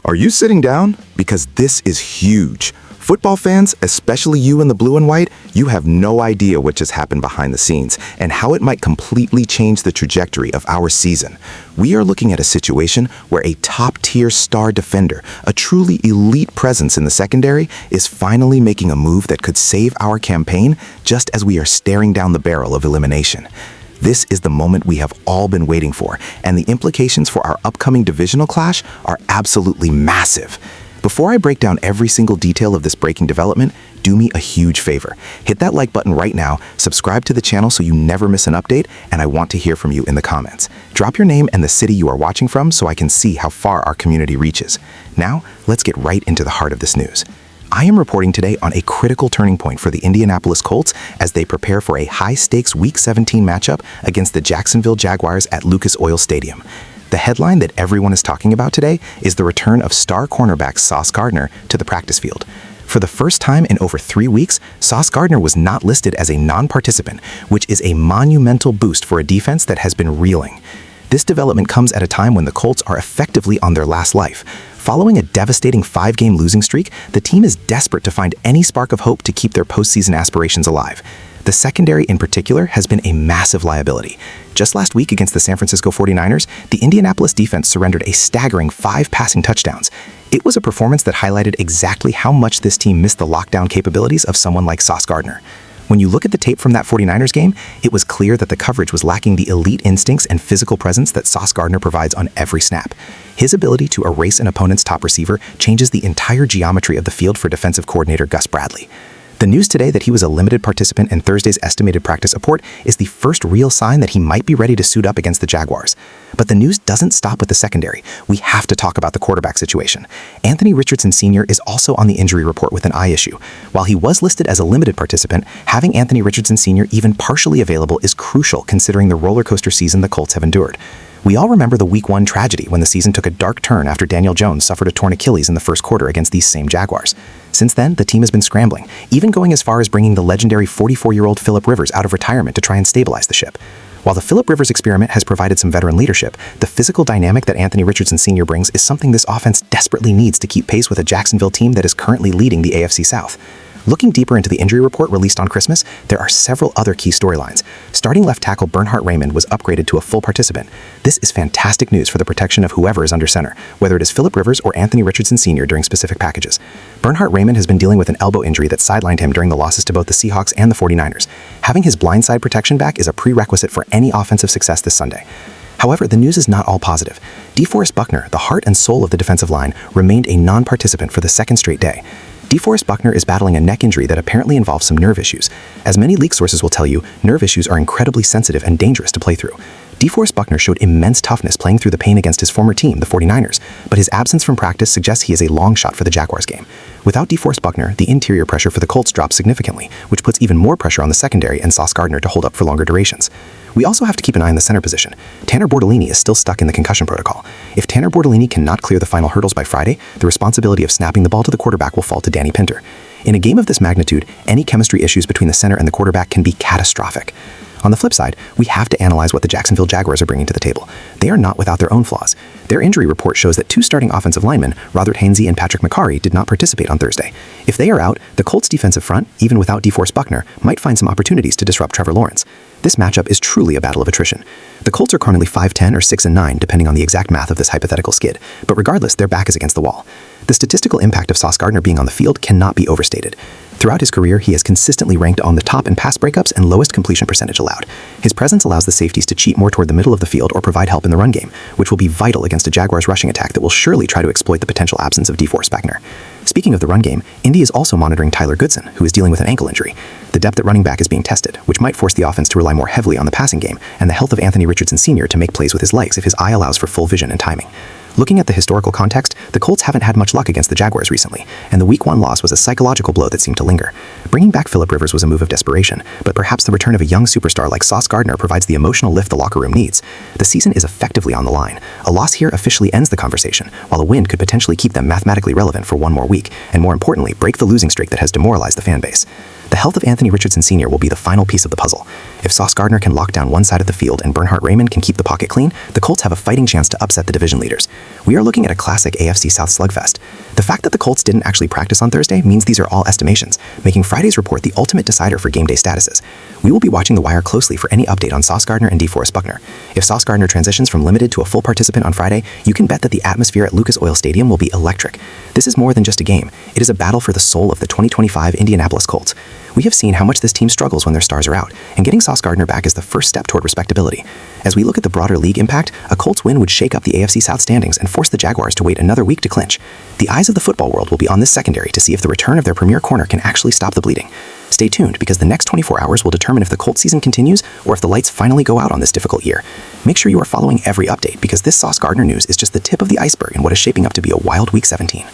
Are you sitting down? Because this is huge. Football fans, especially you in the blue and white, you have no idea what just happened behind the scenes and how it might completely change the trajectory of our season. We are looking at a situation where a top-tier star defender, a truly elite presence in the secondary, is finally making a move that could save our campaign just as we are staring down the barrel of elimination. This is the moment we have all been waiting for, and the implications for our upcoming divisional clash are absolutely massive. Before I break down every single detail of this breaking development, do me a huge favor. Hit that like button right now, subscribe to the channel so you never miss an update, and I want to hear from you in the comments. Drop your name and the city you are watching from so I can see how far our community reaches. Now, let's get right into the heart of this news. I am reporting today on a critical turning point for the Indianapolis Colts as they prepare for a high-stakes Week 17 matchup against the Jacksonville Jaguars at Lucas Oil Stadium. The headline that everyone is talking about today is the return of star cornerback Sauce Gardner to the practice field. For the first time in over 3 weeks, Sauce Gardner was not listed as a non-participant, which is a monumental boost for a defense that has been reeling. This development comes at a time when the Colts are effectively on their last life. Following a devastating 5-game losing streak, the team is desperate to find any spark of hope to keep their postseason aspirations alive. The secondary in particular has been a massive liability. Just last week against the San Francisco 49ers, the Indianapolis defense surrendered a staggering 5 passing touchdowns. It was a performance that highlighted exactly how much this team missed the lockdown capabilities of someone like Sauce Gardner. When you look at the tape from that 49ers game, it was clear that the coverage was lacking the elite instincts and physical presence that Sauce Gardner provides on every snap. His ability to erase an opponent's top receiver changes the entire geometry of the field for defensive coordinator Gus Bradley. The news today that he was a limited participant in Thursday's estimated practice report is the first real sign that he might be ready to suit up against the Jaguars. But the news doesn't stop with the secondary. We have to talk about the quarterback situation. Anthony Richardson Sr. is also on the injury report with an eye issue. While he was listed as a limited participant, having Anthony Richardson Sr. even partially available is crucial considering the roller coaster season the Colts have endured. We all remember the Week 1 tragedy when the season took a dark turn after Daniel Jones suffered a torn Achilles in the first quarter against these same Jaguars. Since then, the team has been scrambling, even going as far as bringing the legendary 44-year-old Philip Rivers out of retirement to try and stabilize the ship. While the Philip Rivers experiment has provided some veteran leadership, the physical dynamic that Anthony Richardson Sr. brings is something this offense desperately needs to keep pace with a Jacksonville team that is currently leading the AFC South. Looking deeper into the injury report released on Christmas, there are several other key storylines. Starting left tackle Bernhard Raimann was upgraded to a full participant. This is fantastic news for the protection of whoever is under center, whether it is Philip Rivers or Anthony Richardson Sr. during specific packages. Bernhard Raimann has been dealing with an elbow injury that sidelined him during the losses to both the Seahawks and the 49ers. Having his blindside protection back is a prerequisite for any offensive success this Sunday. However, the news is not all positive. DeForest Buckner, the heart and soul of the defensive line, remained a non-participant for the second straight day. DeForest Buckner is battling a neck injury that apparently involves some nerve issues. As many league sources will tell you, nerve issues are incredibly sensitive and dangerous to play through. DeForest Buckner showed immense toughness playing through the pain against his former team, the 49ers, but his absence from practice suggests he is a long shot for the Jaguars game. Without DeForest Buckner, the interior pressure for the Colts drops significantly, which puts even more pressure on the secondary and Sauce Gardner to hold up for longer durations. We also have to keep an eye on the center position. Tanner Bortolini is still stuck in the concussion protocol. If Tanner Bortolini cannot clear the final hurdles by Friday, the responsibility of snapping the ball to the quarterback will fall to Danny Pinter. In a game of this magnitude, any chemistry issues between the center and the quarterback can be catastrophic. On the flip side, we have to analyze what the Jacksonville Jaguars are bringing to the table. They are not without their own flaws. Their injury report shows that 2 starting offensive linemen, Robert Hainsey and Patrick McCarry, did not participate on Thursday. If they are out, the Colts defensive front, even without DeForest Buckner, might find some opportunities to disrupt Trevor Lawrence. This matchup is truly a battle of attrition. The Colts are currently 5-10 or 6-9, depending on the exact math of this hypothetical skid, but regardless, their back is against the wall. The statistical impact of Sauce Gardner being on the field cannot be overstated. Throughout his career, he has consistently ranked on the top in pass breakups and lowest completion percentage allowed. His presence allows the safeties to cheat more toward the middle of the field or provide help in the run game, which will be vital against a Jaguars rushing attack that will surely try to exploit the potential absence of DeForest Buckner. Speaking of the run game, Indy is also monitoring Tyler Goodson, who is dealing with an ankle injury. The depth at running back is being tested, which might force the offense to rely more heavily on the passing game and the health of Anthony Richardson Sr. to make plays with his legs if his eye allows for full vision and timing. Looking at the historical context, the Colts haven't had much luck against the Jaguars recently, and the Week 1 loss was a psychological blow that seemed to linger. Bringing back Philip Rivers was a move of desperation, but perhaps the return of a young superstar like Sauce Gardner provides the emotional lift the locker room needs. The season is effectively on the line. A loss here officially ends the conversation, while a win could potentially keep them mathematically relevant for one more week, and more importantly, break the losing streak that has demoralized the fan base. The health of Anthony Richardson Sr. will be the final piece of the puzzle. If Sauce Gardner can lock down one side of the field and Bernhard Raimann can keep the pocket clean, the Colts have a fighting chance to upset the division leaders. We are looking at a classic AFC South slugfest. The fact that the Colts didn't actually practice on Thursday means these are all estimations, making Friday's report the ultimate decider for game day statuses. We will be watching the wire closely for any update on Sauce Gardner and DeForest Buckner. If Sauce Gardner transitions from limited to a full participant on Friday, you can bet that the atmosphere at Lucas Oil Stadium will be electric. This is more than just a game. It is a battle for the soul of the 2025 Indianapolis Colts. We have seen how much this team struggles when their stars are out, and getting Sauce Gardner back is the first step toward respectability. As we look at the broader league impact, a Colts win would shake up the AFC South standings and force the Jaguars to wait another week to clinch. The eyes of the football world will be on this secondary to see if the return of their premier corner can actually stop the bleeding. Stay tuned, because the next 24 hours will determine if the Colts season continues or if the lights finally go out on this difficult year. Make sure you are following every update, because this Sauce Gardner news is just the tip of the iceberg in what is shaping up to be a wild Week 17.